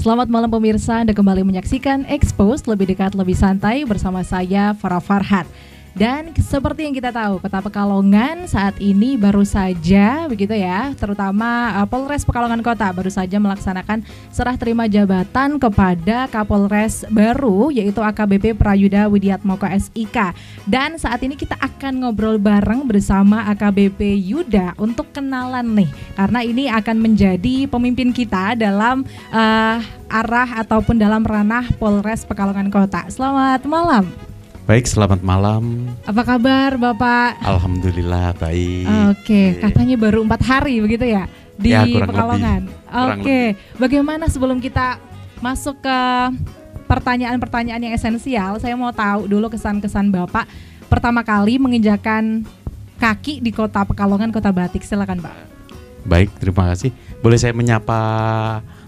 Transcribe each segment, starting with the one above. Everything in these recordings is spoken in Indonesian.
Selamat malam pemirsa, Anda kembali menyaksikan Expose, lebih dekat, lebih santai bersama saya Farah Farhat. Dan seperti yang kita tahu, Kota Pekalongan saat ini baru saja begitu ya, terutama Polres Pekalongan Kota baru saja melaksanakan serah terima jabatan kepada Kapolres baru, yaitu AKBP Prayudha Widiatmoko SIK. Dan saat ini kita akan ngobrol bareng bersama AKBP Yuda untuk kenalan nih, karena ini akan menjadi pemimpin kita dalam arah ataupun dalam ranah Polres Pekalongan Kota. Selamat malam. Baik, selamat malam. Apa kabar Bapak? Alhamdulillah baik. Oke, katanya baru 4 hari begitu ya di Pekalongan. Oke, bagaimana sebelum kita masuk ke pertanyaan-pertanyaan yang esensial, saya mau tahu dulu kesan-kesan Bapak pertama kali menginjakan kaki di Kota Pekalongan, Kota Batik. Silakan Pak. Baik, terima kasih. Boleh saya menyapa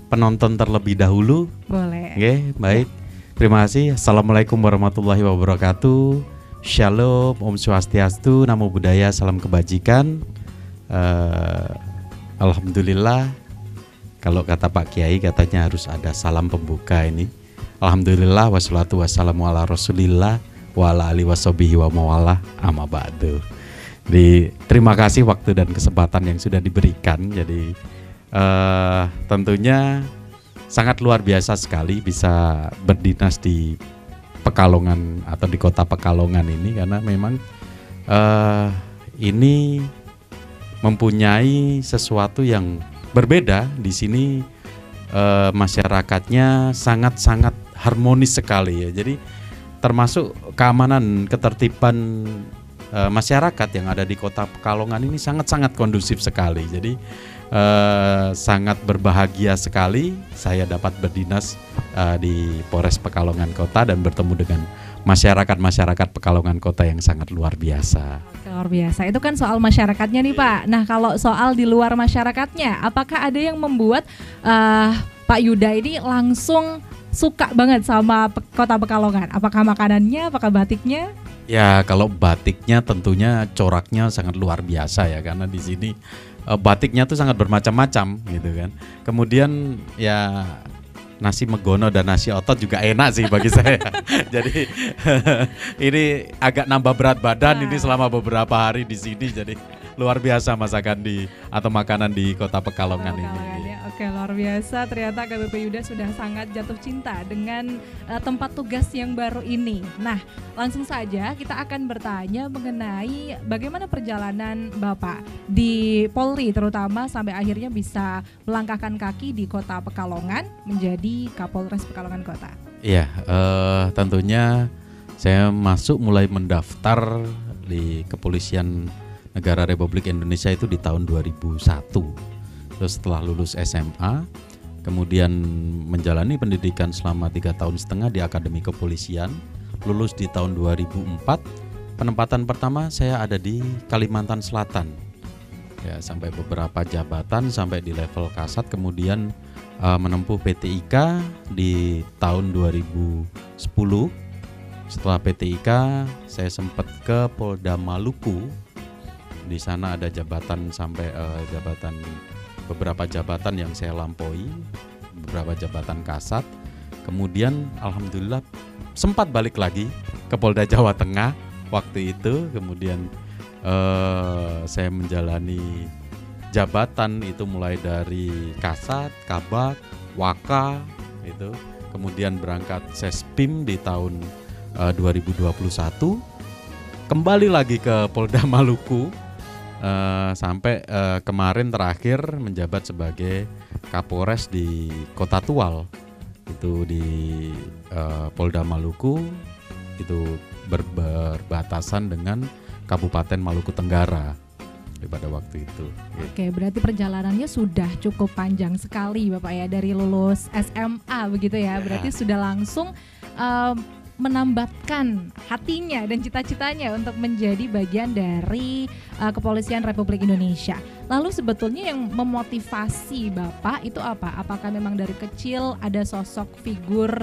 penonton terlebih dahulu? Boleh. Oke, baik. Terima kasih. Assalamualaikum warahmatullahi wabarakatuh. Shalom, Om Swastiastu, Namo Buddhaya, salam kebajikan. Alhamdulillah. Kalau kata Pak Kiai katanya harus ada salam pembuka ini. Alhamdulillah wassalatu wassalamu ala Rasulillah wa ala alihi washabihi wa mawalah amma ba'du. Terima kasih waktu dan kesempatan yang sudah diberikan. Jadi tentunya sangat luar biasa sekali bisa berdinas di Pekalongan atau di Kota Pekalongan ini, karena memang ini mempunyai sesuatu yang berbeda. Di sini masyarakatnya sangat-sangat harmonis sekali ya. Jadi termasuk keamanan, ketertiban masyarakat yang ada di Kota Pekalongan ini sangat-sangat kondusif sekali. Jadi sangat berbahagia sekali saya dapat berdinas di Polres Pekalongan Kota dan bertemu dengan masyarakat Pekalongan Kota yang sangat luar biasa. Luar biasa, itu kan soal masyarakatnya nih Pak. Nah kalau soal di luar masyarakatnya, apakah ada yang membuat Pak Yuda ini langsung suka banget sama Kota Pekalongan? Apakah makanannya, apakah batiknya? Ya kalau batiknya tentunya coraknya sangat luar biasa ya, karena di sini batiknya tuh sangat bermacam-macam gitu kan. Kemudian ya nasi megono dan nasi otot juga enak sih bagi saya. Jadi ini agak nambah berat badan ini selama beberapa hari di sini. Jadi luar biasa masakan atau makanan di Kota Pekalongan ini. Oke, luar biasa. Ternyata AKBP Yuda sudah sangat jatuh cinta dengan tempat tugas yang baru ini. Nah, langsung saja kita akan bertanya mengenai bagaimana perjalanan Bapak di Polri, terutama sampai akhirnya bisa melangkahkan kaki di Kota Pekalongan menjadi Kapolres Pekalongan Kota. Iya, tentunya saya mulai mendaftar di Kepolisian Negara Republik Indonesia itu di tahun 2001. Terus setelah lulus SMA, kemudian menjalani pendidikan selama 3,5 tahun di Akademi Kepolisian, lulus di tahun 2004. Penempatan pertama saya ada di Kalimantan Selatan. Ya, sampai beberapa jabatan sampai di level Kasat, kemudian menempuh PTIK di tahun 2010. Setelah PTIK, saya sempat ke Polda Maluku. Di sana ada jabatan sampai beberapa jabatan yang saya lampaui, beberapa jabatan Kasat. Kemudian alhamdulillah sempat balik lagi ke Polda Jawa Tengah waktu itu. Kemudian saya menjalani jabatan itu mulai dari Kasat, Kabak, Waka itu. Kemudian berangkat Sespim di tahun 2021. Kembali lagi ke Polda Maluku. Sampai kemarin terakhir menjabat sebagai Kapolres di Kota Tual, itu di Polda Maluku, itu berbatasan dengan Kabupaten Maluku Tenggara pada waktu itu. Oke, berarti perjalanannya sudah cukup panjang sekali Bapak ya, dari lulus SMA begitu ya, berarti sudah langsung menambatkan hatinya dan cita-citanya untuk menjadi bagian dari Kepolisian Republik Indonesia. Lalu sebetulnya yang memotivasi Bapak itu apa? Apakah memang dari kecil ada sosok figur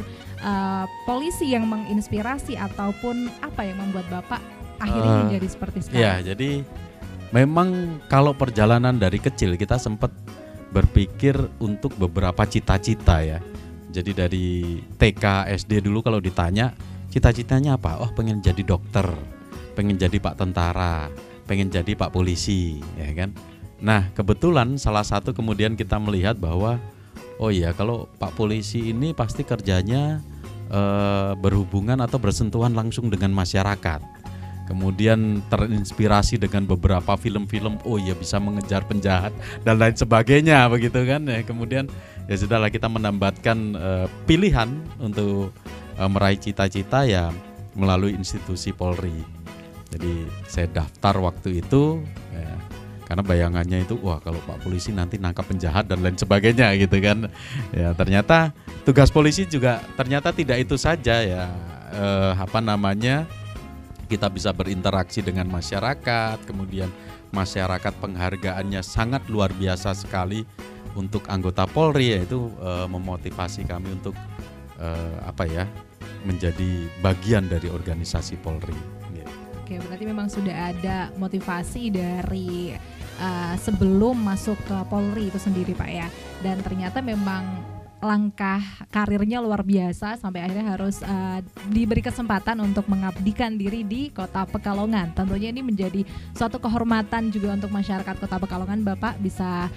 polisi yang menginspirasi, ataupun apa yang membuat Bapak akhirnya menjadi seperti sekarang? Ya, jadi memang kalau perjalanan dari kecil kita sempat berpikir untuk beberapa cita-cita ya. Jadi dari TK, SD dulu kalau ditanya cita-citanya apa? Oh, pengen jadi dokter, pengen jadi Pak Tentara, pengen jadi Pak Polisi, ya kan? Nah, kebetulan salah satu kemudian kita melihat bahwa oh iya, kalau Pak Polisi ini pasti kerjanya berhubungan atau bersentuhan langsung dengan masyarakat. Kemudian terinspirasi dengan beberapa film-film, oh iya bisa mengejar penjahat dan lain sebagainya begitu kan. Ya, kemudian ya sudahlah, kita menambatkan pilihan untuk meraih cita-cita ya melalui institusi Polri. Jadi saya daftar waktu itu ya, karena bayangannya itu wah kalau Pak Polisi nanti nangkap penjahat dan lain sebagainya gitu kan. Ya ternyata tugas polisi juga ternyata tidak itu saja ya, kita bisa berinteraksi dengan masyarakat, kemudian masyarakat penghargaannya sangat luar biasa sekali untuk anggota Polri, yaitu memotivasi kami untuk menjadi bagian dari organisasi Polri. Oke, berarti memang sudah ada motivasi dari sebelum masuk ke Polri itu sendiri Pak ya, dan ternyata memang langkah karirnya luar biasa sampai akhirnya harus diberi kesempatan untuk mengabdikan diri di Kota Pekalongan. Tentunya ini menjadi suatu kehormatan juga untuk masyarakat Kota Pekalongan, Bapak bisa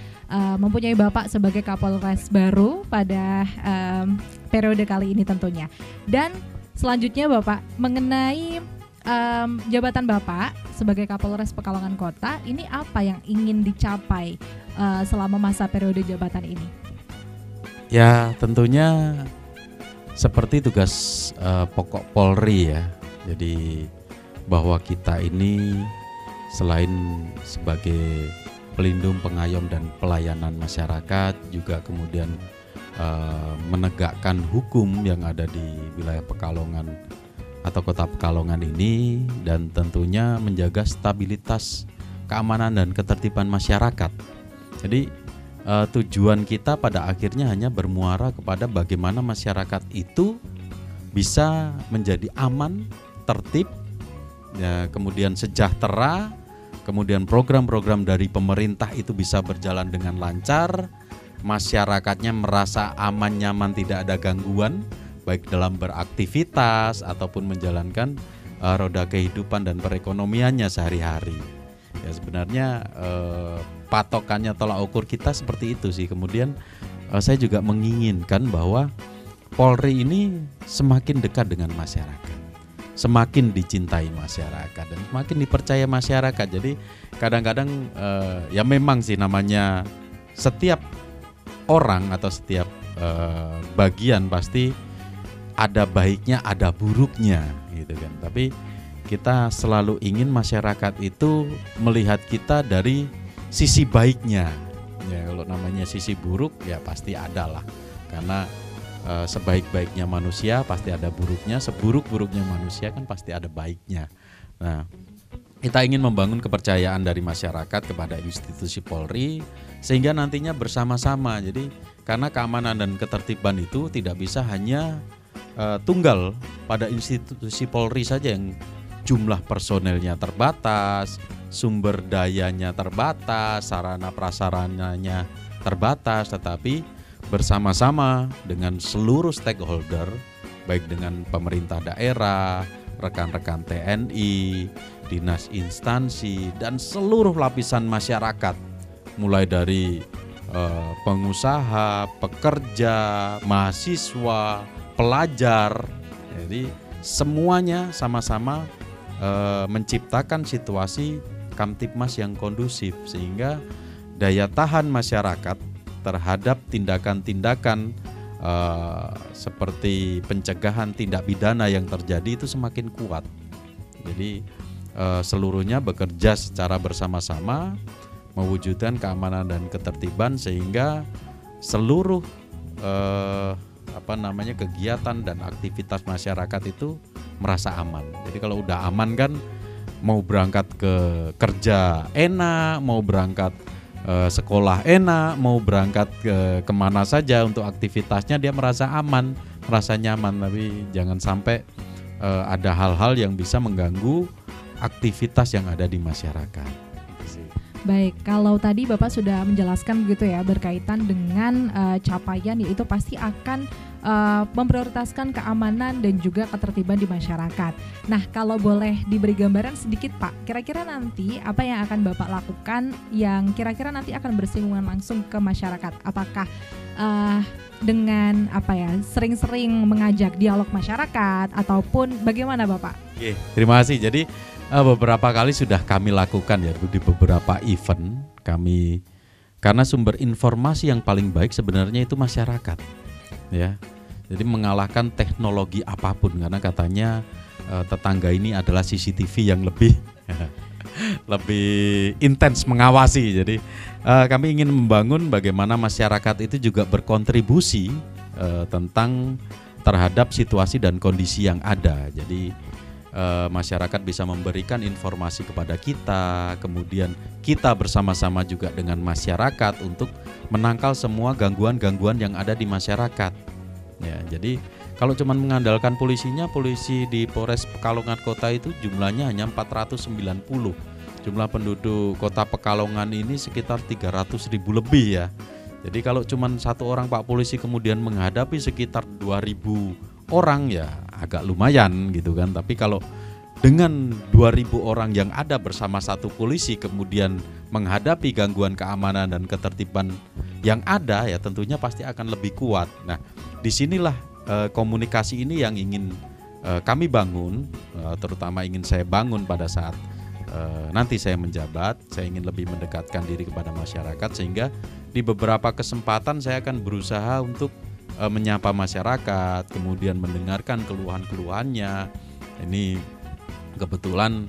mempunyai Bapak sebagai Kapolres baru pada periode kali ini tentunya. Dan selanjutnya Bapak, mengenai jabatan Bapak sebagai Kapolres Pekalongan Kota, ini apa yang ingin dicapai selama masa periode jabatan ini? Ya tentunya seperti tugas pokok Polri ya. Jadi bahwa kita ini selain sebagai pelindung, pengayom dan pelayanan masyarakat, juga kemudian menegakkan hukum yang ada di wilayah Pekalongan atau Kota Pekalongan ini, dan tentunya menjaga stabilitas keamanan dan ketertiban masyarakat. Jadi tujuan kita pada akhirnya hanya bermuara kepada bagaimana masyarakat itu bisa menjadi aman, tertib, ya, kemudian sejahtera, kemudian program-program dari pemerintah itu bisa berjalan dengan lancar, masyarakatnya merasa aman, nyaman, tidak ada gangguan, baik dalam beraktivitas ataupun menjalankan roda kehidupan dan perekonomiannya sehari-hari. Ya sebenarnya patokannya, tolak ukur kita seperti itu sih. Kemudian saya juga menginginkan bahwa Polri ini semakin dekat dengan masyarakat, semakin dicintai masyarakat dan semakin dipercaya masyarakat. Jadi kadang-kadang ya memang sih namanya setiap orang atau setiap bagian pasti ada baiknya, ada buruknya gitu kan. Tapi kita selalu ingin masyarakat itu melihat kita dari sisi baiknya. Ya kalau namanya sisi buruk ya pasti ada lah. Karena sebaik-baiknya manusia pasti ada buruknya, seburuk-buruknya manusia kan pasti ada baiknya. Nah, kita ingin membangun kepercayaan dari masyarakat kepada institusi Polri sehingga nantinya bersama-sama. Jadi karena keamanan dan ketertiban itu tidak bisa hanya tunggal pada institusi Polri saja yang jumlah personelnya terbatas, sumber dayanya terbatas, sarana prasarananya terbatas, tetapi bersama-sama dengan seluruh stakeholder, baik dengan pemerintah daerah, rekan-rekan TNI, dinas instansi, dan seluruh lapisan masyarakat, mulai dari pengusaha, pekerja, mahasiswa, pelajar. Jadi semuanya sama-sama menciptakan situasi Kamtibmas yang kondusif sehingga daya tahan masyarakat terhadap tindakan-tindakan seperti pencegahan tindak pidana yang terjadi itu semakin kuat. Jadi seluruhnya bekerja secara bersama-sama mewujudkan keamanan dan ketertiban sehingga seluruh kegiatan dan aktivitas masyarakat itu merasa aman. Jadi kalau udah aman kan mau berangkat ke kerja enak, mau berangkat sekolah enak, mau berangkat kemana saja untuk aktivitasnya dia merasa aman, merasa nyaman. Tapi jangan sampai ada hal-hal yang bisa mengganggu aktivitas yang ada di masyarakat. Baik, kalau tadi Bapak sudah menjelaskan begitu ya berkaitan dengan capaian, yaitu pasti akan memprioritaskan keamanan dan juga ketertiban di masyarakat. Nah, kalau boleh diberi gambaran sedikit Pak, kira-kira nanti apa yang akan Bapak lakukan yang kira-kira nanti akan bersinggungan langsung ke masyarakat? Apakah dengan sering-sering mengajak dialog masyarakat ataupun bagaimana Bapak? Oke, terima kasih. Jadi beberapa kali sudah kami lakukan ya di beberapa event kami, karena sumber informasi yang paling baik sebenarnya itu masyarakat ya. Jadi mengalahkan teknologi apapun, karena katanya tetangga ini adalah CCTV yang lebih intens mengawasi. Jadi kami ingin membangun bagaimana masyarakat itu juga berkontribusi terhadap situasi dan kondisi yang ada. Jadi masyarakat bisa memberikan informasi kepada kita, kemudian kita bersama-sama juga dengan masyarakat untuk menangkal semua gangguan-gangguan yang ada di masyarakat. Ya, jadi kalau cuma mengandalkan polisinya, polisi di Polres Pekalongan Kota itu jumlahnya hanya 490. Jumlah penduduk Kota Pekalongan ini sekitar 300.000 lebih ya. Jadi kalau cuma satu orang Pak Polisi kemudian menghadapi sekitar 2.000 orang ya agak lumayan gitu kan. Tapi kalau dengan 2.000 orang yang ada bersama satu polisi kemudian menghadapi gangguan keamanan dan ketertiban yang ada, ya tentunya pasti akan lebih kuat. Nah, disinilah komunikasi ini yang ingin kami bangun, terutama ingin saya bangun pada saat nanti saya menjabat. Saya ingin lebih mendekatkan diri kepada masyarakat, sehingga di beberapa kesempatan saya akan berusaha untuk menyapa masyarakat, kemudian mendengarkan keluhan-keluhannya. Ini kebetulan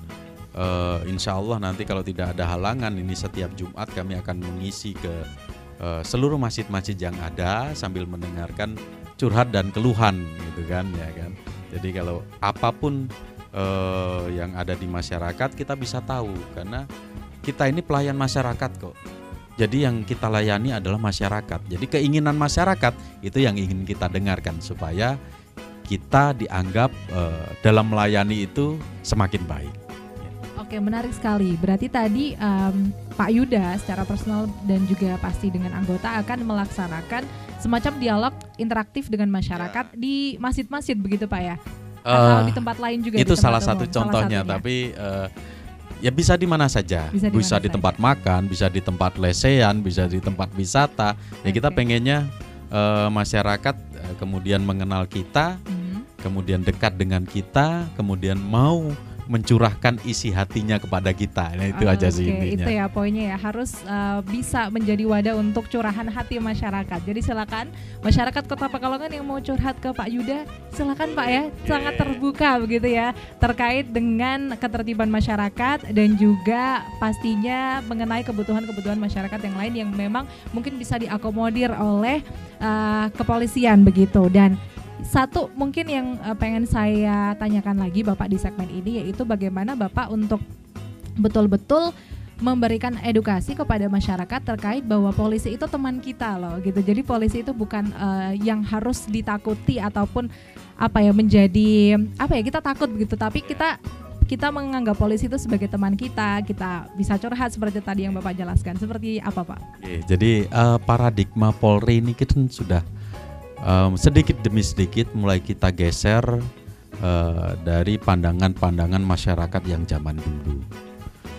insya Allah nanti kalau tidak ada halangan, ini setiap Jumat kami akan mengisi ke seluruh masjid-masjid yang ada sambil mendengarkan curhat dan keluhan gitu kan ya kan. Jadi kalau apapun yang ada di masyarakat kita bisa tahu, karena kita ini pelayan masyarakat kok. Jadi yang kita layani adalah masyarakat. Jadi keinginan masyarakat itu yang ingin kita dengarkan supaya kita dianggap dalam melayani itu semakin baik. Oke, menarik sekali. Berarti tadi Pak Yuda secara personal dan juga pasti dengan anggota akan melaksanakan semacam dialog interaktif dengan masyarakat di masjid-masjid begitu Pak ya? Atau di tempat lain juga? Itu salah satu contohnya, tapi ya bisa di mana saja. Bisa di tempat makan, bisa di tempat lesehan, bisa di tempat wisata. Ya kita pengennya masyarakat kemudian mengenal kita, kemudian dekat dengan kita, kemudian mau mencurahkan isi hatinya kepada kita. Nah itu aja sih intinya. Itu ya poinnya ya, harus bisa menjadi wadah untuk curahan hati masyarakat. Jadi silakan masyarakat Kota Pekalongan yang mau curhat ke Pak Yuda, silakan Pak ya, sangat terbuka begitu ya, terkait dengan ketertiban masyarakat dan juga pastinya mengenai kebutuhan-kebutuhan masyarakat yang lain yang memang mungkin bisa diakomodir oleh kepolisian begitu. Dan satu mungkin yang pengen saya tanyakan lagi Bapak di segmen ini, yaitu bagaimana Bapak untuk betul-betul memberikan edukasi kepada masyarakat terkait bahwa polisi itu teman kita loh gitu. Jadi polisi itu bukan yang harus ditakuti ataupun menjadi kita takut begitu, tapi kita menganggap polisi itu sebagai teman kita bisa curhat seperti tadi yang Bapak jelaskan. Seperti apa Pak? Jadi paradigma Polri ini kita sudah sedikit demi sedikit mulai kita geser dari pandangan-pandangan masyarakat yang zaman dulu.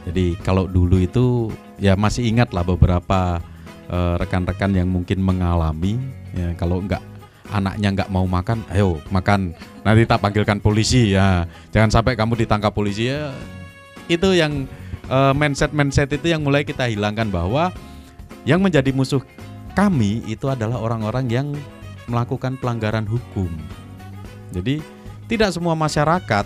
Jadi kalau dulu itu ya masih ingat lah beberapa rekan-rekan yang mungkin mengalami ya, kalau anaknya nggak mau makan, ayo makan, nanti tak panggilkan polisi ya, jangan sampai kamu ditangkap polisi ya. Itu yang mindset itu yang mulai kita hilangkan, bahwa yang menjadi musuh kami itu adalah orang-orang yang melakukan pelanggaran hukum. Jadi tidak semua masyarakat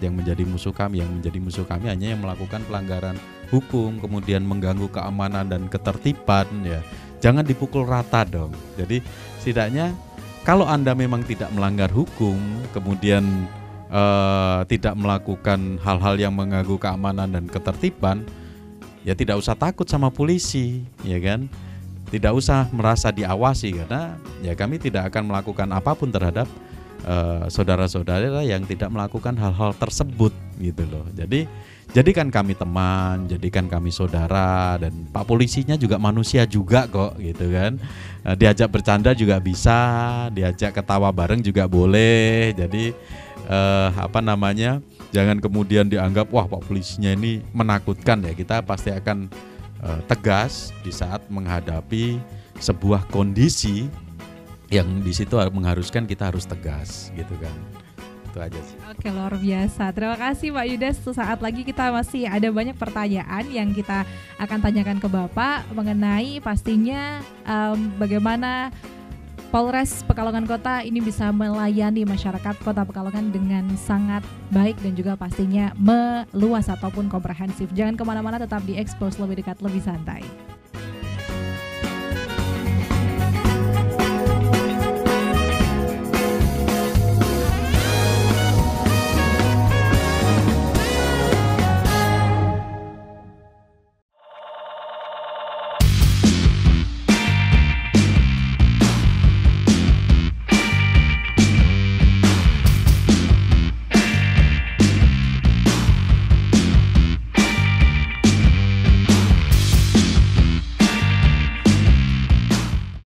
yang menjadi musuh kami. Yang menjadi musuh kami hanya yang melakukan pelanggaran hukum, kemudian mengganggu keamanan dan ketertiban ya. Jangan dipukul rata dong. Jadi setidaknya kalau Anda memang tidak melanggar hukum, kemudian tidak melakukan hal-hal yang mengganggu keamanan dan ketertiban, ya tidak usah takut sama polisi, ya kan? Tidak usah merasa diawasi, karena ya kami tidak akan melakukan apapun terhadap saudara-saudara yang tidak melakukan hal-hal tersebut gitu loh. Jadi jadikan kami teman, jadikan kami saudara, dan Pak polisinya juga manusia juga kok gitu kan. Diajak bercanda juga bisa, diajak ketawa bareng juga boleh. Jadi jangan kemudian dianggap wah Pak polisinya ini menakutkan ya. Kita pasti akan tegas di saat menghadapi sebuah kondisi yang di situ mengharuskan kita harus tegas gitu kan. Itu aja sih. Oke, luar biasa. Terima kasih Pak Yudas. Sesaat lagi kita masih ada banyak pertanyaan yang kita akan tanyakan ke Bapak mengenai pastinya bagaimana Polres Pekalongan Kota ini bisa melayani masyarakat Kota Pekalongan dengan sangat baik dan juga pastinya meluas ataupun komprehensif. Jangan kemana-mana, tetap di Expose, lebih dekat, lebih santai.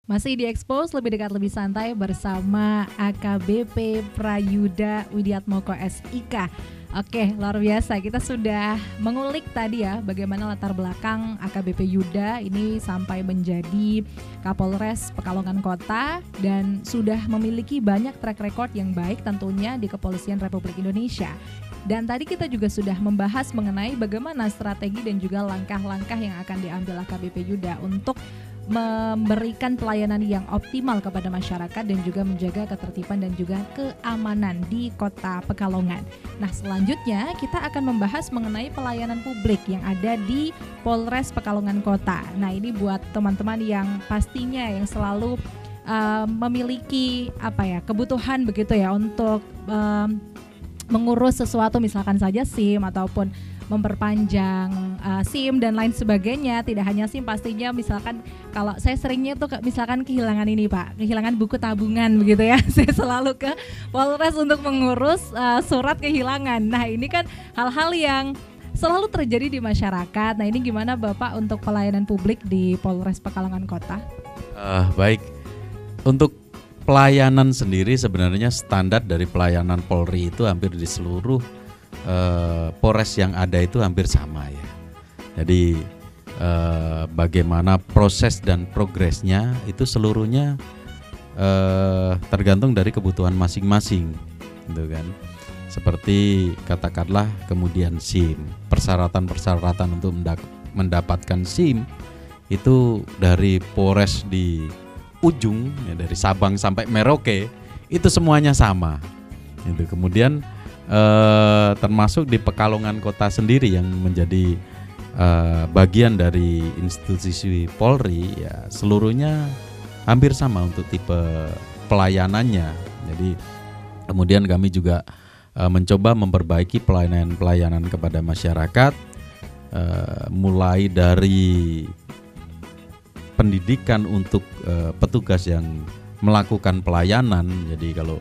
Masih di Expose, lebih dekat, lebih santai bersama AKBP Prayuda Widiatmoko SIK. Oke, luar biasa. Kita sudah mengulik tadi ya bagaimana latar belakang AKBP Yuda ini sampai menjadi Kapolres Pekalongan Kota dan sudah memiliki banyak track record yang baik tentunya di Kepolisian Republik Indonesia. Dan tadi kita juga sudah membahas mengenai bagaimana strategi dan juga langkah-langkah yang akan diambil AKBP Yuda untuk memberikan pelayanan yang optimal kepada masyarakat dan juga menjaga ketertiban dan juga keamanan di Kota Pekalongan. Nah, selanjutnya kita akan membahas mengenai pelayanan publik yang ada di Polres Pekalongan Kota. Nah, ini buat teman-teman yang pastinya yang selalu memiliki kebutuhan begitu ya untuk mengurus sesuatu, misalkan saja SIM ataupun memperpanjang SIM dan lain sebagainya. Tidak hanya SIM, pastinya misalkan kalau saya seringnya tuh misalkan kehilangan ini Pak, kehilangan buku tabungan begitu ya. Saya selalu ke Polres untuk mengurus surat kehilangan. Nah, ini kan hal-hal yang selalu terjadi di masyarakat. Nah, ini gimana Bapak untuk pelayanan publik di Polres Pekalongan Kota? Baik, untuk pelayanan sendiri sebenarnya standar dari pelayanan Polri itu hampir di seluruh Polres yang ada itu hampir sama ya. Jadi bagaimana proses dan progresnya itu seluruhnya tergantung dari kebutuhan masing-masing, gitu kan. Seperti katakanlah kemudian SIM, persyaratan-persyaratan untuk mendapatkan SIM itu dari Polres di ujung ya, dari Sabang sampai Merauke itu semuanya sama. Itu kemudian termasuk di Pekalongan Kota sendiri yang menjadi bagian dari institusi Polri ya, seluruhnya hampir sama untuk tipe pelayanannya. Jadi kemudian kami juga mencoba memperbaiki pelayanan kepada masyarakat, mulai dari pendidikan untuk petugas yang melakukan pelayanan. Jadi kalau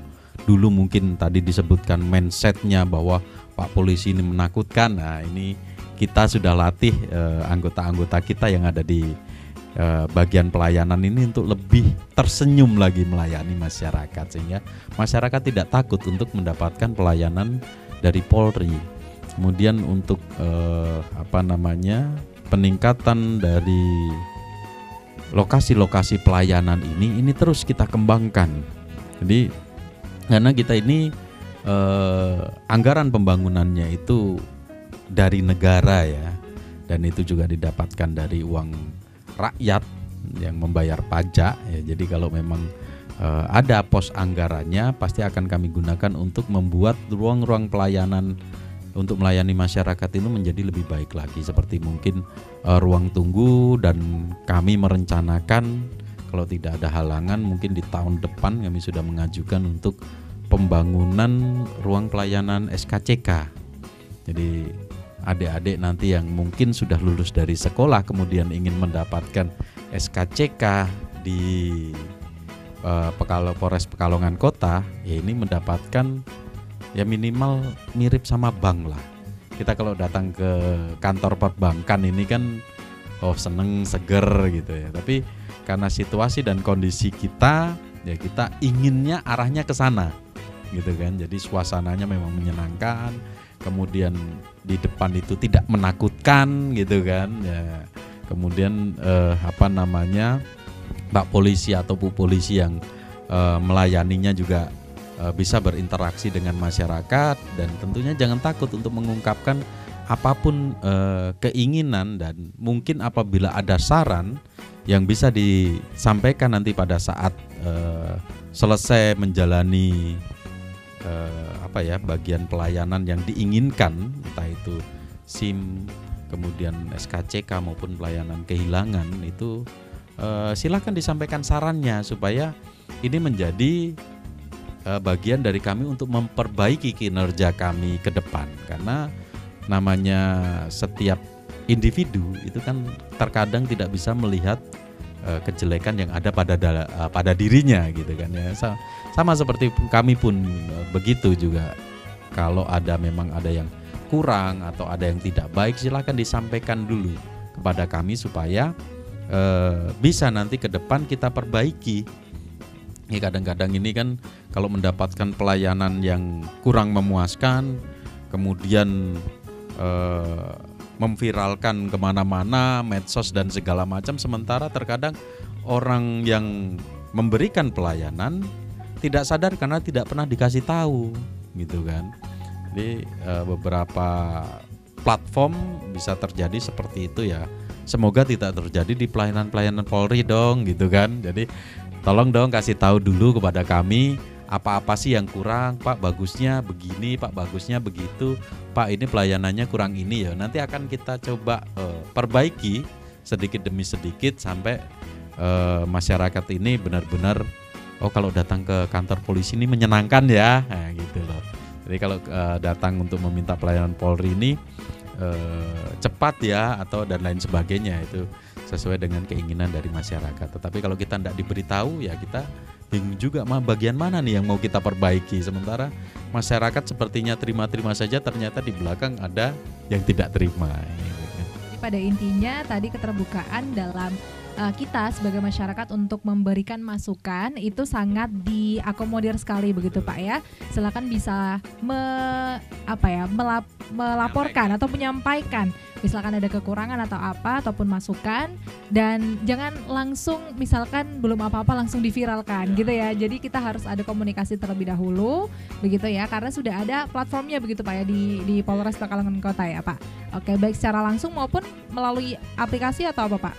dulu mungkin tadi disebutkan mindsetnya bahwa Pak Polisi ini menakutkan. Nah, ini kita sudah latih anggota-anggota kita yang ada di bagian pelayanan ini untuk lebih tersenyum lagi melayani masyarakat, sehingga masyarakat tidak takut untuk mendapatkan pelayanan dari Polri. Kemudian untuk peningkatan dari lokasi-lokasi pelayanan ini terus kita kembangkan. Jadi karena kita ini anggaran pembangunannya itu dari negara ya, dan itu juga didapatkan dari uang rakyat yang membayar pajak ya. Jadi kalau memang ada pos anggarannya pasti akan kami gunakan untuk membuat ruang-ruang pelayanan untuk melayani masyarakat itu menjadi lebih baik lagi. Seperti mungkin ruang tunggu, dan kami merencanakan kalau tidak ada halangan mungkin di tahun depan kami sudah mengajukan untuk pembangunan ruang pelayanan SKCK. Jadi adik-adik nanti yang mungkin sudah lulus dari sekolah kemudian ingin mendapatkan SKCK di Polres Pekalongan Kota, ya ini mendapatkan ya minimal mirip sama bank lah. kita kalau datang ke kantor perbankan ini kan seneng, seger gitu ya. Tapi karena situasi dan kondisi kita, ya kita inginnya arahnya ke sana gitu kan. Jadi suasananya memang menyenangkan, kemudian di depan itu tidak menakutkan gitu kan ya. Kemudian Pak polisi atau Bu polisi yang melayaninya juga bisa berinteraksi dengan masyarakat, dan tentunya jangan takut untuk mengungkapkan apapun keinginan, dan mungkin apabila ada saran yang bisa disampaikan nanti pada saat selesai menjalani bagian pelayanan yang diinginkan, entah itu SIM, kemudian SKCK maupun pelayanan kehilangan, itu silakan disampaikan sarannya supaya ini menjadi bagian dari kami untuk memperbaiki kinerja kami ke depan. Karena namanya setiap individu itu kan terkadang tidak bisa melihat kejelekan yang ada pada dirinya gitu kan ya. Sama seperti kami pun begitu juga. Kalau memang ada yang kurang atau ada yang tidak baik, silakan disampaikan dulu kepada kami supaya bisa nanti ke depan kita perbaiki. Ya, kadang-kadang ini kan kalau mendapatkan pelayanan yang kurang memuaskan, kemudian memviralkan kemana-mana, medsos dan segala macam, sementara terkadang orang yang memberikan pelayanan tidak sadar karena tidak pernah dikasih tahu gitu kan. Jadi beberapa platform bisa terjadi seperti itu ya. Semoga tidak terjadi di pelayanan-pelayanan Polri dong gitu kan. Jadi tolong dong kasih tahu dulu kepada kami apa-apa sih yang kurang, Pak bagusnya begini, Pak bagusnya begitu, Pak ini pelayanannya kurang ini ya. Nanti akan kita coba perbaiki sedikit demi sedikit sampai masyarakat ini benar-benar kalau datang ke kantor polisi ini menyenangkan ya, nah, gitu loh. Jadi kalau datang untuk meminta pelayanan Polri ini cepat ya atau dan lain sebagainya, itu sesuai dengan keinginan dari masyarakat. Tetapi kalau kita tidak diberitahu ya kita bingung juga bagian mana nih yang mau kita perbaiki. Sementara masyarakat sepertinya terima-terima saja, ternyata di belakang ada yang tidak terima. Jadi pada intinya tadi keterbukaan dalam kita sebagai masyarakat untuk memberikan masukan itu sangat diakomodir sekali begitu Pak ya. Silakan bisa melaporkan atau menyampaikan misalkan ada kekurangan atau apa ataupun masukan, dan jangan langsung misalkan belum apa-apa langsung diviralkan gitu ya. Jadi kita harus ada komunikasi terlebih dahulu begitu ya, karena sudah ada platformnya begitu Pak ya di Polres Pekalongan Kota ya Pak. Oke, baik secara langsung maupun melalui aplikasi atau apa Pak?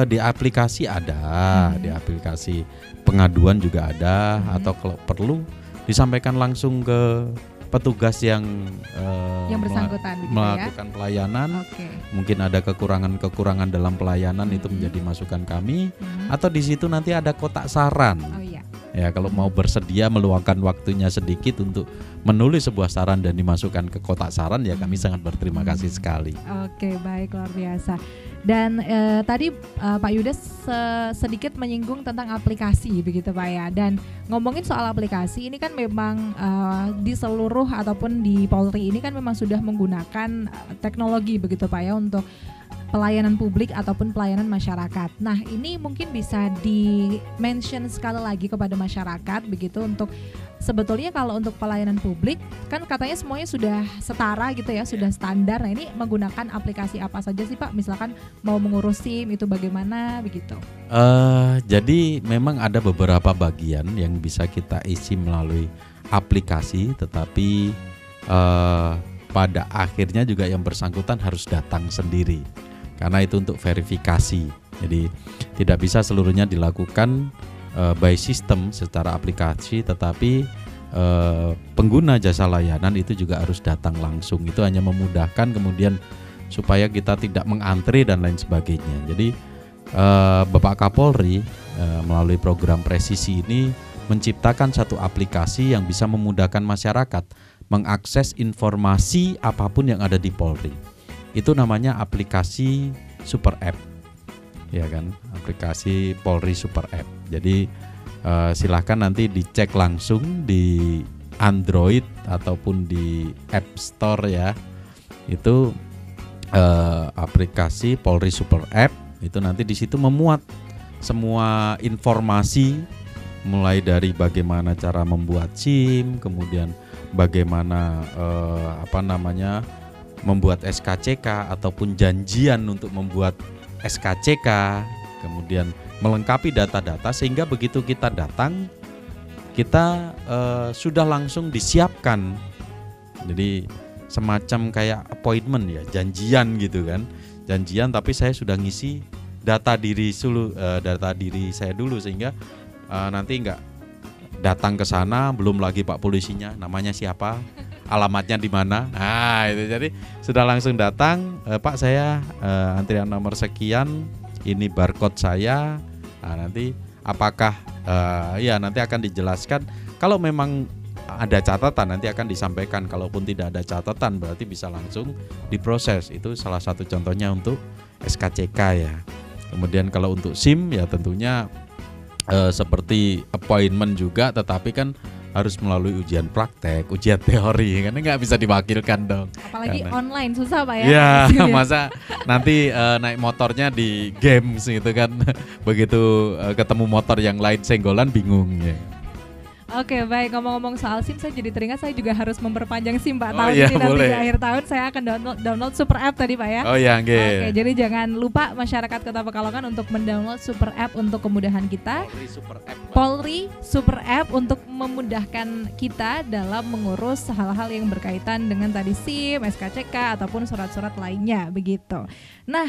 Di aplikasi ada, di aplikasi pengaduan juga ada, atau kalau perlu disampaikan langsung ke petugas yang bersangkutan melakukan pelayanan. Mungkin ada kekurangan dalam pelayanan, itu menjadi masukan kami. Atau di situ nanti ada kotak saran. Ya, kalau mau bersedia meluangkan waktunya sedikit untuk menulis sebuah saran dan dimasukkan ke kotak saran, ya kami sangat berterima kasih sekali. Oke, baik, luar biasa. Dan tadi Pak Yudas sedikit menyinggung tentang aplikasi begitu Pak ya. Dan ngomongin soal aplikasi ini kan memang di seluruh ataupun di Polri ini kan memang sudah menggunakan teknologi begitu Pak ya untuk pelayanan publik ataupun pelayanan masyarakat. Nah, ini mungkin bisa di-mention sekali lagi kepada masyarakat begitu, untuk sebetulnya kalau untuk pelayanan publik kan katanya semuanya sudah setara gitu ya, sudah standar. Nah, ini menggunakan aplikasi apa saja sih Pak? Misalkan mau mengurus SIM itu bagaimana begitu? Jadi memang ada beberapa bagian yang bisa kita isi melalui aplikasi, tetapi pada akhirnya juga yang bersangkutan harus datang sendiri. Karena itu untuk verifikasi, jadi tidak bisa seluruhnya dilakukan by system secara aplikasi, tetapi pengguna jasa layanan itu juga harus datang langsung. Itu hanya memudahkan kemudian supaya kita tidak mengantri dan lain sebagainya. Jadi Bapak Kapolri melalui program presisi ini menciptakan satu aplikasi yang bisa memudahkan masyarakat mengakses informasi apapun yang ada di Polri. Itu namanya aplikasi Super App, ya kan? Aplikasi Polri Super App. Jadi silahkan nanti dicek langsung di Android ataupun di App Store ya. itu aplikasi Polri Super App. Itu nanti di situ memuat semua informasi, mulai dari bagaimana cara membuat SIM, kemudian bagaimana membuat SKCK ataupun janjian untuk membuat SKCK, kemudian melengkapi data-data sehingga begitu kita datang kita sudah langsung disiapkan. Jadi semacam kayak appointment ya, janjian gitu kan. Janjian tapi saya sudah ngisi data diri saya dulu sehingga nanti enggak datang ke sana belum lagi Pak polisinya namanya siapa, alamatnya di mana. Nah, itu jadi sudah langsung datang, Pak saya antrian nomor sekian, ini barcode saya. Nah, nanti apakah nanti akan dijelaskan. Kalau memang ada catatan nanti akan disampaikan. Kalaupun tidak ada catatan berarti bisa langsung diproses. Itu salah satu contohnya untuk SKCK ya. Kemudian kalau untuk SIM ya tentunya seperti appointment juga, tetapi kan harus melalui ujian praktek, ujian teori, karena nggak bisa diwakilkan dong. Apalagi online susah Pak ya. Ya, masa nanti naik motornya di games gitu kan, begitu ketemu motor yang lain senggolan bingung ya. Oke, baik, ngomong-ngomong soal SIM saya jadi teringat saya juga harus memperpanjang SIM Pak. Oh, tahun iya, ini nanti boleh. di akhir tahun saya akan download Super App tadi Pak ya. Oh iya, Oke, jadi jangan lupa masyarakat Kota Pekalongan untuk mendownload Super App untuk kemudahan kita. Polri Super App untuk memudahkan kita dalam mengurus hal-hal yang berkaitan dengan tadi SIM, SKCK ataupun surat-surat lainnya begitu. Nah,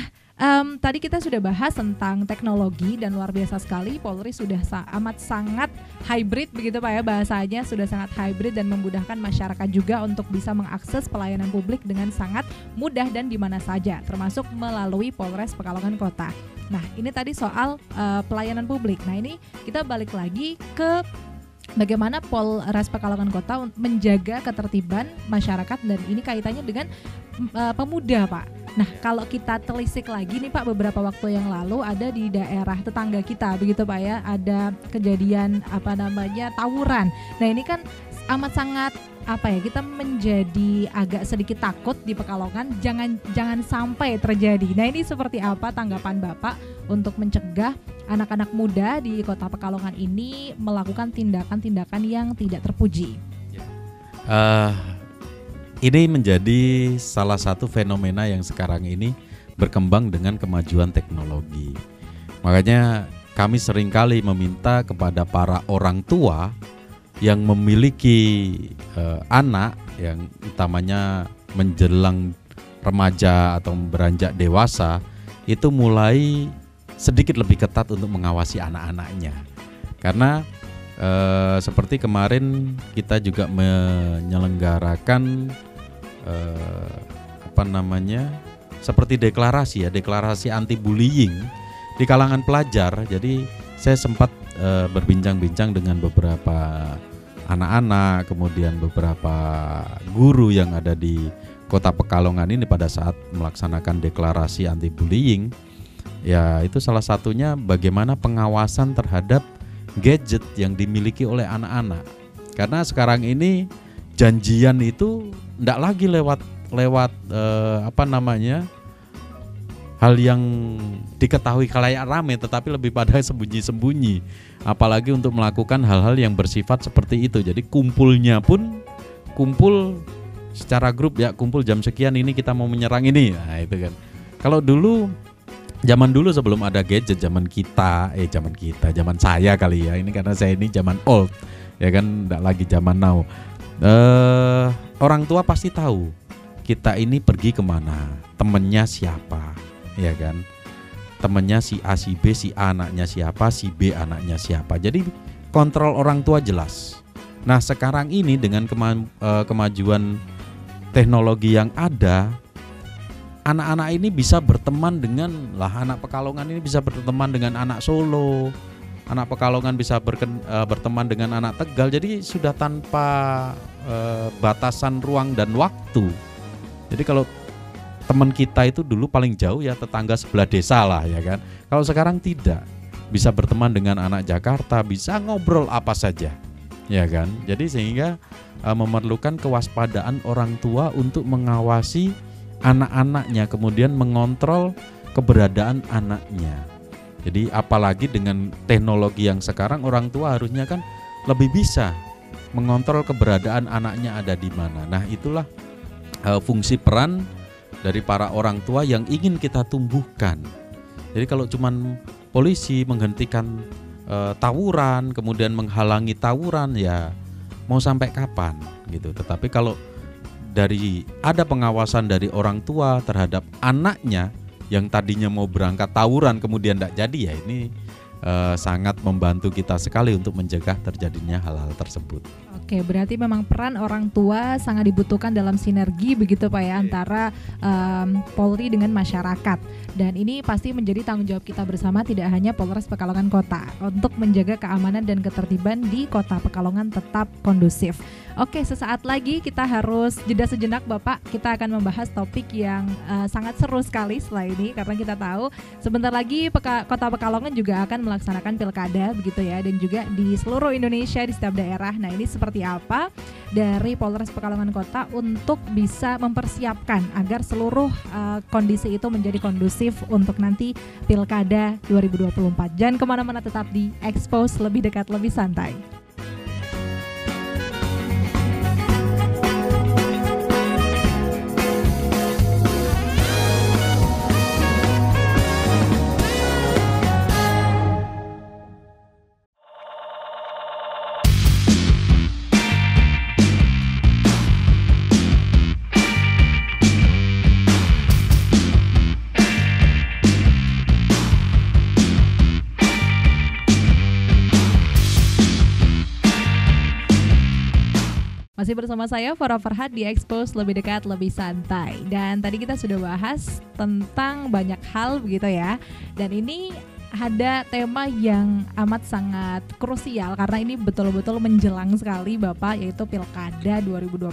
tadi kita sudah bahas tentang teknologi dan luar biasa sekali Polri sudah amat sangat hybrid begitu Pak ya, bahasanya sudah sangat hybrid dan memudahkan masyarakat juga untuk bisa mengakses pelayanan publik dengan sangat mudah dan di mana saja, termasuk melalui Polres Pekalongan Kota. Nah, ini tadi soal pelayanan publik. Nah, ini kita balik lagi ke bagaimana Polres Pekalongan Kota menjaga ketertiban masyarakat dan ini kaitannya dengan pemuda Pak. Nah, kalau kita telisik lagi nih Pak, beberapa waktu yang lalu ada di daerah tetangga kita begitu Pak ya, ada kejadian tawuran. Nah, ini kan amat sangat kita menjadi agak sedikit takut di Pekalongan, jangan sampai terjadi. Nah, ini seperti apa tanggapan Bapak untuk mencegah anak-anak muda di Kota Pekalongan ini melakukan tindakan-tindakan yang tidak terpuji? Ini menjadi salah satu fenomena yang sekarang ini berkembang dengan kemajuan teknologi. Makanya kami seringkali meminta kepada para orang tua yang memiliki anak yang utamanya menjelang remaja atau beranjak dewasa itu mulai sedikit lebih ketat untuk mengawasi anak-anaknya. Karena seperti kemarin kita juga menyelenggarakan seperti deklarasi anti bullying di kalangan pelajar. Jadi saya sempat berbincang-bincang dengan beberapa anak-anak, kemudian beberapa guru yang ada di Kota Pekalongan ini pada saat melaksanakan deklarasi anti bullying. Ya, itu salah satunya bagaimana pengawasan terhadap gadget yang dimiliki oleh anak-anak. Karena sekarang ini janjian itu tidak lagi lewat hal yang diketahui khalayak ramai, tetapi lebih pada sembunyi-sembunyi. Apalagi untuk melakukan hal-hal yang bersifat seperti itu. Jadi kumpulnya pun kumpul secara grup ya, kumpul jam sekian ini kita mau menyerang ini. Nah, itu kan. Kalau zaman dulu sebelum ada gadget, zaman saya kali ya. Ini karena saya ini zaman old. Ya kan, enggak lagi zaman now. Orang tua pasti tahu kita ini pergi kemana, temennya siapa, ya kan? Temennya si A, si B, si A anaknya siapa, si B anaknya siapa. Jadi kontrol orang tua jelas. Nah, sekarang ini dengan kemajuan teknologi yang ada, anak-anak ini bisa berteman dengan anak Pekalongan ini bisa berteman dengan anak Solo. Anak Pekalongan bisa berteman dengan anak Tegal. Jadi sudah tanpa batasan ruang dan waktu. Jadi kalau teman kita itu dulu paling jauh ya tetangga sebelah desa lah ya kan. Kalau sekarang tidak, bisa berteman dengan anak Jakarta, bisa ngobrol apa saja, ya kan. Jadi sehingga memerlukan kewaspadaan orang tua untuk mengawasi anak-anaknya, kemudian mengontrol keberadaan anaknya. Jadi apalagi dengan teknologi yang sekarang, orang tua harusnya kan lebih bisa mengontrol keberadaan anaknya ada di mana. Nah, itulah fungsi peran dari para orang tua yang ingin kita tumbuhkan. Jadi kalau cuman polisi menghentikan tawuran, kemudian menghalangi tawuran, ya mau sampai kapan gitu. Tetapi kalau dari ada pengawasan dari orang tua terhadap anaknya yang tadinya mau berangkat tawuran kemudian tidak jadi, ya ini sangat membantu kita sekali untuk mencegah terjadinya hal-hal tersebut. Oke, berarti memang peran orang tua sangat dibutuhkan dalam sinergi begitu Pak ya, antara Polri dengan masyarakat. Dan ini pasti menjadi tanggung jawab kita bersama, tidak hanya Polres Pekalongan Kota, untuk menjaga keamanan dan ketertiban di Kota Pekalongan tetap kondusif. Oke, sesaat lagi kita harus jeda sejenak Bapak. Kita akan membahas topik yang sangat seru sekali setelah ini, karena kita tahu sebentar lagi Kota Pekalongan juga akan melaksanakan pilkada begitu ya, dan juga di seluruh Indonesia di setiap daerah. Nah, ini seperti apa dari Polres Pekalongan Kota untuk bisa mempersiapkan agar seluruh kondisi itu menjadi kondusif untuk nanti pilkada 2024. Jangan kemana-mana, tetap di Expose, lebih dekat, lebih santai. Masih bersama saya Farah Farhat di Expose, lebih dekat, lebih santai. Dan tadi kita sudah bahas tentang banyak hal begitu ya. Dan ini ada tema yang amat sangat krusial karena ini betul-betul menjelang sekali Bapak, yaitu Pilkada 2024,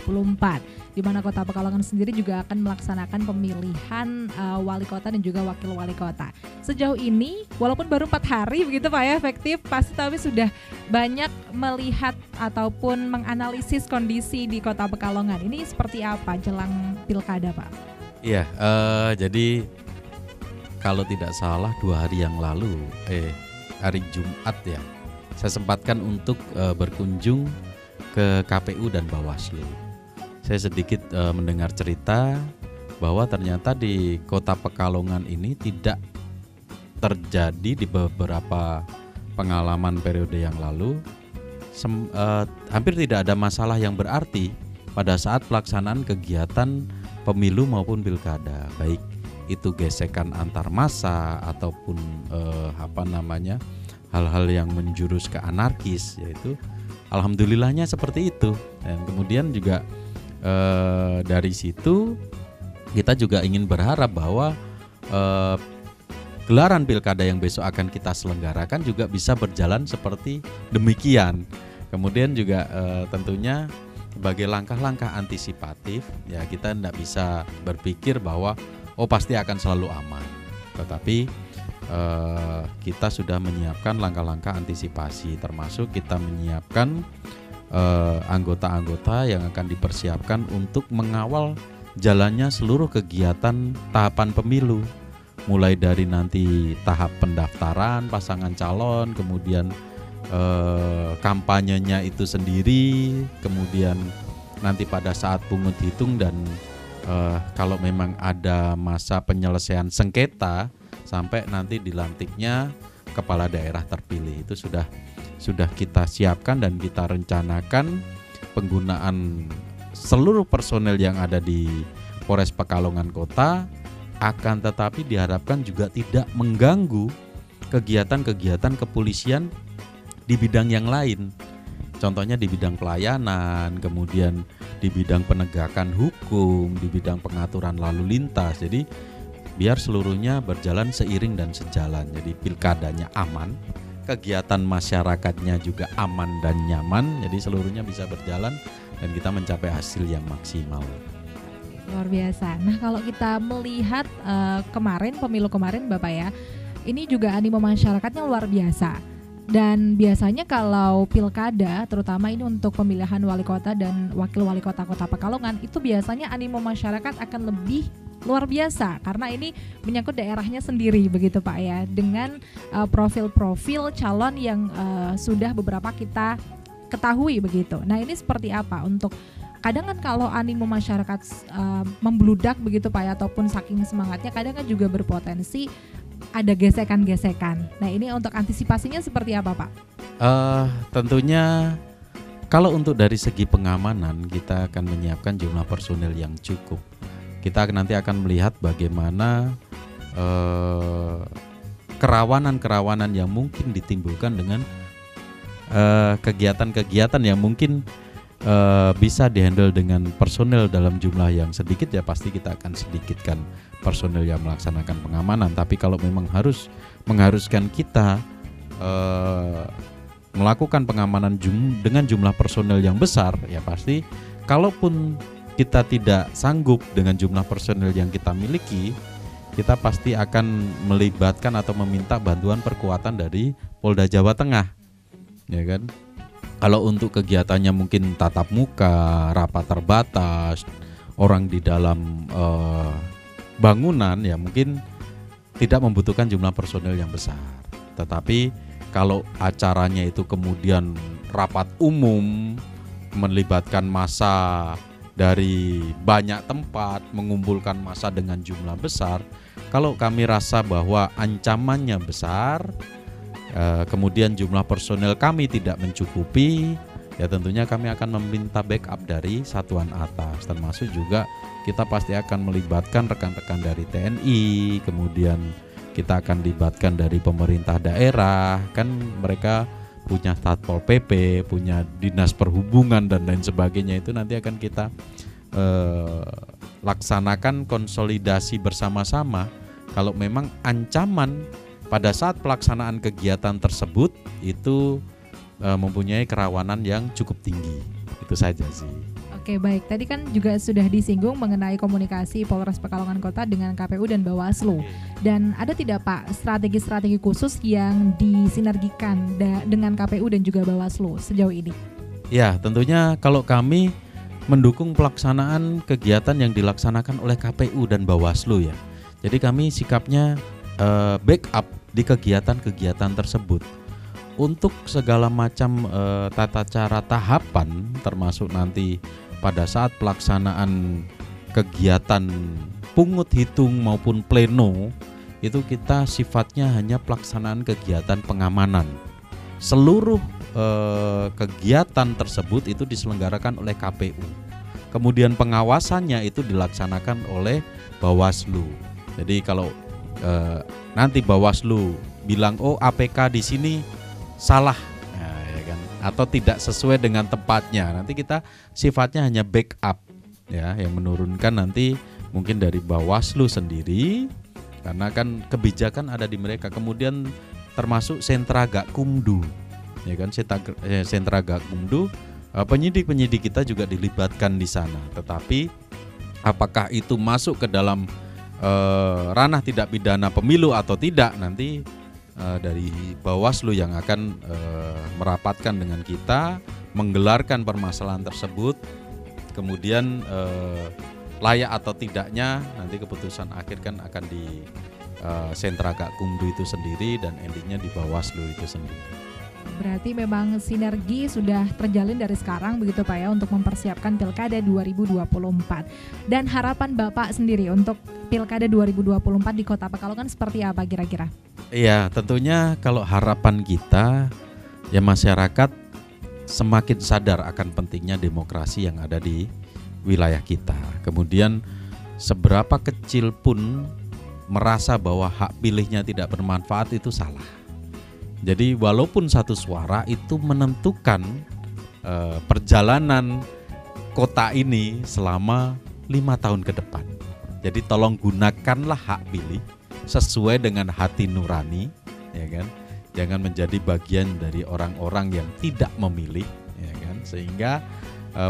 di mana Kota Pekalongan sendiri juga akan melaksanakan pemilihan wali kota dan juga wakil wali kota. Sejauh ini walaupun baru 4 hari begitu Pak ya efektif, pasti tapi sudah banyak melihat ataupun menganalisis kondisi di Kota Pekalongan. Ini seperti apa jelang Pilkada Pak? Iya, jadi kalau tidak salah 2 hari yang lalu, hari Jumat ya, saya sempatkan untuk berkunjung ke KPU dan Bawaslu. Saya sedikit mendengar cerita bahwa ternyata di Kota Pekalongan ini tidak terjadi di beberapa pengalaman periode yang lalu, hampir tidak ada masalah yang berarti pada saat pelaksanaan kegiatan pemilu maupun pilkada, baik itu gesekan antar massa ataupun hal-hal yang menjurus ke anarkis, yaitu alhamdulillahnya seperti itu. Dan kemudian juga dari situ kita juga ingin berharap bahwa gelaran pilkada yang besok akan kita selenggarakan juga bisa berjalan seperti demikian. Kemudian juga tentunya sebagai langkah-langkah antisipatif, ya kita tidak bisa berpikir bahwa pasti akan selalu aman, tetapi kita sudah menyiapkan langkah-langkah antisipasi, termasuk kita menyiapkan anggota-anggota yang akan dipersiapkan untuk mengawal jalannya seluruh kegiatan tahapan pemilu, mulai dari nanti tahap pendaftaran pasangan calon, kemudian kampanyenya itu sendiri, kemudian nanti pada saat pungut hitung dan kalau memang ada masa penyelesaian sengketa sampai nanti dilantiknya kepala daerah terpilih, itu sudah kita siapkan dan kita rencanakan penggunaan seluruh personel yang ada di Polres Pekalongan Kota, akan tetapi diharapkan juga tidak mengganggu kegiatan-kegiatan kepolisian di bidang yang lain. Contohnya di bidang pelayanan, kemudian di bidang penegakan hukum, di bidang pengaturan lalu lintas. Jadi biar seluruhnya berjalan seiring dan sejalan. Jadi pilkadanya aman, kegiatan masyarakatnya juga aman dan nyaman. Jadi seluruhnya bisa berjalan dan kita mencapai hasil yang maksimal. Luar biasa. Nah, kalau kita melihat pemilu kemarin Bapak ya, ini juga animo masyarakatnya luar biasa. Dan biasanya kalau pilkada, terutama ini untuk pemilihan wali kota dan wakil wali kota Kota Pekalongan, itu biasanya animo masyarakat akan lebih luar biasa karena ini menyangkut daerahnya sendiri begitu Pak ya, dengan profil-profil calon yang sudah beberapa kita ketahui begitu. Nah ini seperti apa untuk kadang kan kalau animo masyarakat membludak begitu Pak ya, ataupun saking semangatnya kadang kan juga berpotensi ada gesekan-gesekan. Nah ini untuk antisipasinya seperti apa Pak? Tentunya kalau untuk dari segi pengamanan kita akan menyiapkan jumlah personil yang cukup. Kita nanti akan melihat bagaimana kerawanan-kerawanan yang mungkin ditimbulkan dengan kegiatan-kegiatan yang mungkin bisa dihandle dengan personil dalam jumlah yang sedikit, ya pasti kita akan sedikitkan personil yang melaksanakan pengamanan. Tapi kalau memang harus mengharuskan kita melakukan pengamanan dengan jumlah personil yang besar, ya pasti kalaupun kita tidak sanggup dengan jumlah personil yang kita miliki, kita pasti akan melibatkan atau meminta bantuan perkuatan dari Polda Jawa Tengah, ya kan? Kalau untuk kegiatannya mungkin tatap muka, rapat terbatas, orang di dalam bangunan, ya mungkin tidak membutuhkan jumlah personil yang besar. Tetapi kalau acaranya itu kemudian rapat umum, melibatkan massa dari banyak tempat, mengumpulkan massa dengan jumlah besar, kalau kami rasa bahwa ancamannya besar, kemudian jumlah personel kami tidak mencukupi, ya tentunya kami akan meminta backup dari satuan atas, termasuk juga kita pasti akan melibatkan rekan-rekan dari TNI, kemudian kita akan libatkan dari pemerintah daerah, kan mereka punya Satpol PP, punya Dinas Perhubungan dan lain sebagainya, itu nanti akan kita laksanakan konsolidasi bersama-sama. Kalau memang ancaman pada saat pelaksanaan kegiatan tersebut itu mempunyai kerawanan yang cukup tinggi, itu saja sih. Oke baik, tadi kan juga sudah disinggung mengenai komunikasi Polres Pekalongan Kota dengan KPU dan Bawaslu. Dan ada tidak Pak strategi-strategi khusus yang disinergikan dengan KPU dan juga Bawaslu sejauh ini? Ya tentunya kalau kami mendukung pelaksanaan kegiatan yang dilaksanakan oleh KPU dan Bawaslu ya. Jadi kami sikapnya backup di kegiatan-kegiatan tersebut. Untuk segala macam tata cara tahapan, termasuk nanti pada saat pelaksanaan kegiatan pungut hitung maupun pleno, itu kita sifatnya hanya pelaksanaan kegiatan pengamanan. Seluruh kegiatan tersebut itu diselenggarakan oleh KPU. Kemudian pengawasannya itu dilaksanakan oleh Bawaslu. Jadi kalau nanti Bawaslu bilang oh APK di sini salah, nah, ya kan, atau tidak sesuai dengan tempatnya, nanti kita sifatnya hanya backup ya, yang menurunkan nanti mungkin dari Bawaslu sendiri, karena kan kebijakan ada di mereka. Kemudian termasuk sentra Gakumdu, ya kan, sentra Gakumdu, penyidik-penyidik kita juga dilibatkan di sana. Tetapi apakah itu masuk ke dalam ranah tidak pidana pemilu atau tidak, nanti dari Bawaslu yang akan merapatkan dengan kita, menggelarkan permasalahan tersebut, kemudian layak atau tidaknya nanti keputusan akhir kan akan di sentra Gakumdu itu sendiri dan endingnya di Bawaslu itu sendiri. Berarti memang sinergi sudah terjalin dari sekarang begitu Pak ya, untuk mempersiapkan Pilkada 2024. Dan harapan Bapak sendiri untuk Pilkada 2024 di Kota Pekalongan seperti apa kira-kira? Iya, tentunya kalau harapan kita ya masyarakat semakin sadar akan pentingnya demokrasi yang ada di wilayah kita. Kemudian seberapa kecil pun merasa bahwa hak pilihnya tidak bermanfaat itu salah. Jadi walaupun satu suara itu menentukan perjalanan kota ini selama 5 tahun ke depan. Jadi tolong gunakanlah hak pilih sesuai dengan hati nurani, ya kan? Jangan menjadi bagian dari orang-orang yang tidak memilih, ya kan? Sehingga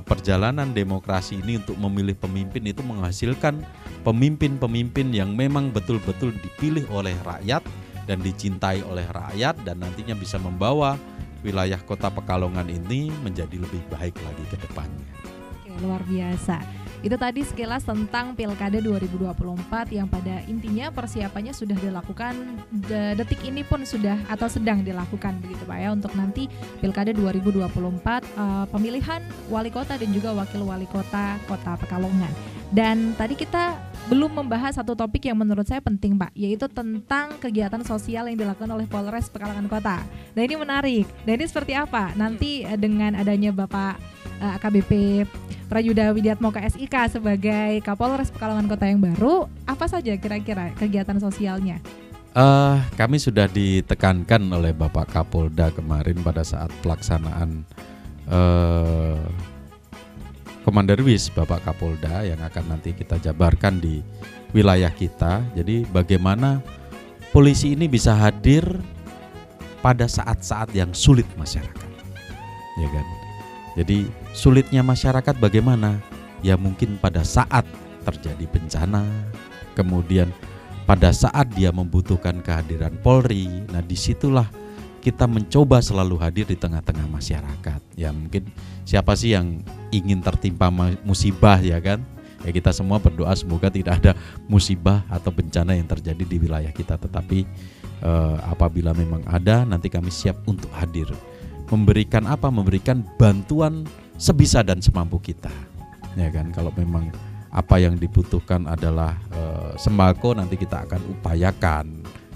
perjalanan demokrasi ini untuk memilih pemimpin itu menghasilkan pemimpin-pemimpin yang memang betul-betul dipilih oleh rakyat dan dicintai oleh rakyat, dan nantinya bisa membawa wilayah Kota Pekalongan ini menjadi lebih baik lagi ke depannya. Oke, luar biasa. Itu tadi sekilas tentang Pilkada 2024 yang pada intinya persiapannya sudah dilakukan, detik ini pun sudah atau sedang dilakukan begitu Pak ya, untuk nanti Pilkada 2024 pemilihan wali kota dan juga wakil wali kota Kota Pekalongan. Dan tadi kita belum membahas satu topik yang menurut saya penting Pak, yaitu tentang kegiatan sosial yang dilakukan oleh Polres Pekalongan Kota. Nah ini menarik, dan ini seperti apa? Nanti dengan adanya Bapak AKBP Prayudha Widiatmoko SIK sebagai Kapolres Pekalongan Kota yang baru, apa saja kira-kira kegiatan sosialnya? Kami sudah ditekankan oleh Bapak Kapolda kemarin pada saat pelaksanaan Komanderwis Bapak Kapolda yang akan nanti kita jabarkan di wilayah kita. Jadi bagaimana polisi ini bisa hadir pada saat-saat yang sulit masyarakat, ya kan? Jadi sulitnya masyarakat bagaimana? Ya mungkin pada saat terjadi bencana, kemudian pada saat dia membutuhkan kehadiran Polri. Nah disitulah kita mencoba selalu hadir di tengah-tengah masyarakat. Ya mungkin siapa sih yang ingin tertimpa musibah, ya kan? Ya kita semua berdoa semoga tidak ada musibah atau bencana yang terjadi di wilayah kita. Tetapi apabila memang ada, nanti kami siap untuk hadir. Memberikan apa? Memberikan bantuan sebisa dan semampu kita. Ya kan? Kalau memang apa yang dibutuhkan adalah sembako, nanti kita akan upayakan.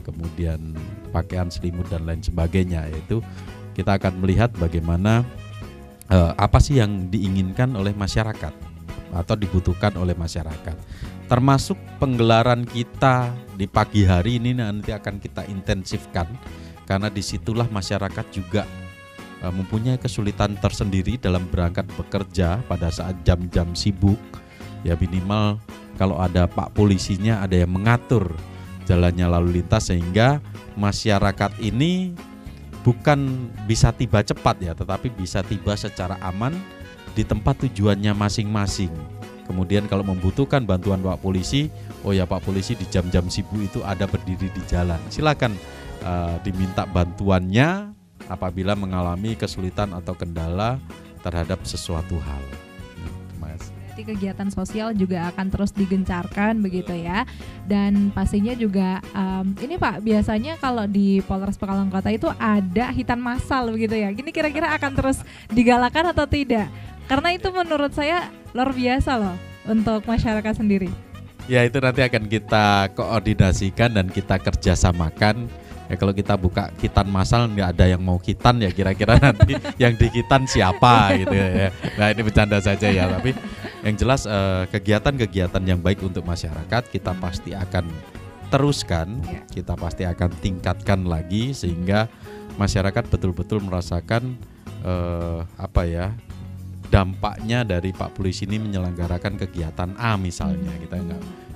Kemudian pakaian, selimut dan lain sebagainya, yaitu kita akan melihat bagaimana apa sih yang diinginkan oleh masyarakat atau dibutuhkan oleh masyarakat. Termasuk penggelaran kita di pagi hari ini nanti akan kita intensifkan, karena disitulah masyarakat juga mempunyai kesulitan tersendiri dalam berangkat bekerja pada saat jam-jam sibuk. Ya minimal kalau ada Pak polisinya, ada yang mengatur jalannya lalu lintas, sehingga masyarakat ini bukan bisa tiba cepat ya, tetapi bisa tiba secara aman di tempat tujuannya masing-masing. Kemudian kalau membutuhkan bantuan Pak Polisi, oh ya Pak Polisi di jam-jam sibuk itu ada berdiri di jalan. Silakan diminta bantuannya apabila mengalami kesulitan atau kendala terhadap sesuatu hal. Jadi kegiatan sosial juga akan terus digencarkan begitu ya. Dan pastinya juga ini Pak, biasanya kalau di Polres Pekalongan Kota itu ada hitan massal begitu ya. Ini kira-kira akan terus digalakan atau tidak? Karena itu menurut saya luar biasa loh untuk masyarakat sendiri. Ya itu nanti akan kita koordinasikan dan kita kerjasamakan. Ya kalau kita buka kitan massal nggak ada yang mau kitan, ya kira-kira nanti yang dikitan siapa gitu ya. Nah ini bercanda saja ya, tapi yang jelas kegiatan-kegiatan yang baik untuk masyarakat kita pasti akan teruskan, kita pasti akan tingkatkan lagi sehingga masyarakat betul-betul merasakan dampaknya dari Pak Polisi ini menyelenggarakan kegiatan A misalnya. Kita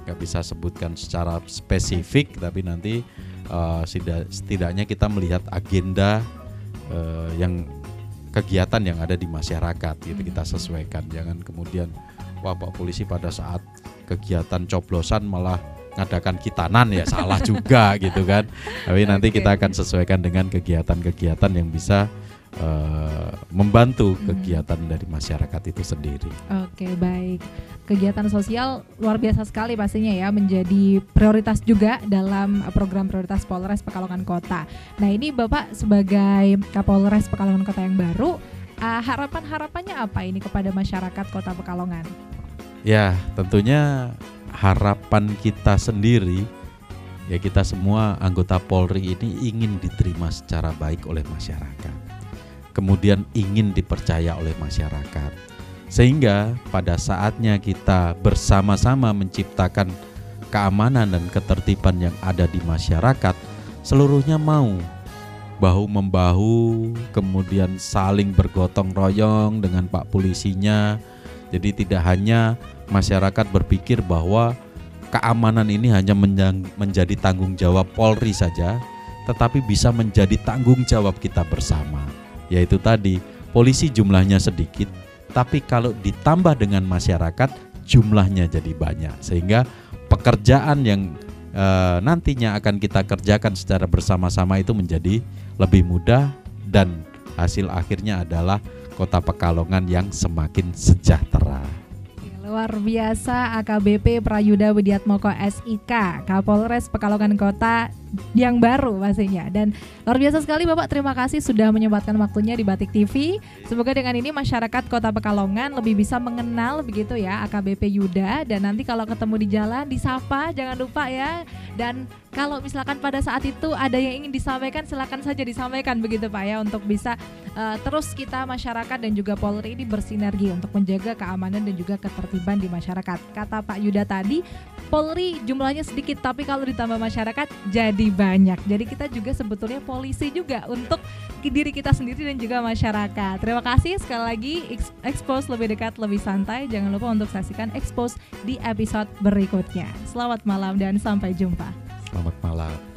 nggak bisa sebutkan secara spesifik, tapi nanti setidaknya kita melihat agenda yang kegiatan yang ada di masyarakat gitu, kita sesuaikan. Jangan kemudian wah Pak Polisi pada saat kegiatan coblosan malah ngadakan kitanan, ya salah juga gitu kan. Tapi nanti kita akan sesuaikan dengan kegiatan-kegiatan yang bisa membantu kegiatan dari masyarakat itu sendiri. Oke, baik. Kegiatan sosial luar biasa sekali pastinya ya, menjadi prioritas juga dalam program prioritas Polres Pekalongan Kota. Nah ini Bapak sebagai Kapolres Pekalongan Kota yang baru, harapan-harapannya apa ini kepada masyarakat Kota Pekalongan? Ya tentunya harapan kita sendiri, ya kita semua anggota Polri ini ingin diterima secara baik oleh masyarakat, kemudian ingin dipercaya oleh masyarakat, sehingga pada saatnya kita bersama-sama menciptakan keamanan dan ketertiban yang ada di masyarakat, seluruhnya mau bahu-membahu, kemudian saling bergotong royong dengan Pak Polisinya. Jadi tidak hanya masyarakat berpikir bahwa keamanan ini hanya menjadi tanggung jawab Polri saja, tetapi bisa menjadi tanggung jawab kita bersama. Yaitu tadi, polisi jumlahnya sedikit, tapi kalau ditambah dengan masyarakat jumlahnya jadi banyak, sehingga pekerjaan yang nantinya akan kita kerjakan secara bersama-sama itu menjadi lebih mudah, dan hasil akhirnya adalah Kota Pekalongan yang semakin sejahtera. luar biasa AKBP Prayuda Widiatmoko SIK, Kapolres Pekalongan Kota yang baru pastinya. Dan luar biasa sekali Bapak, terima kasih sudah menyempatkan waktunya di Batik TV. Semoga dengan ini masyarakat Kota Pekalongan lebih bisa mengenal begitu ya AKBP Yuda, dan nanti kalau ketemu di jalan disapa, jangan lupa ya. Dan kalau misalkan pada saat itu ada yang ingin disampaikan, silakan saja disampaikan begitu Pak ya, untuk bisa terus kita masyarakat dan juga Polri ini bersinergi untuk menjaga keamanan dan juga ketertiban di masyarakat. Kata Pak Yuda tadi, Polri jumlahnya sedikit tapi kalau ditambah masyarakat jadi banyak. Jadi kita juga sebetulnya polisi juga untuk diri kita sendiri dan juga masyarakat. Terima kasih sekali lagi. Expose lebih dekat, lebih santai. Jangan lupa untuk saksikan Expose di episode berikutnya. Selamat malam dan sampai jumpa. Selamat malam.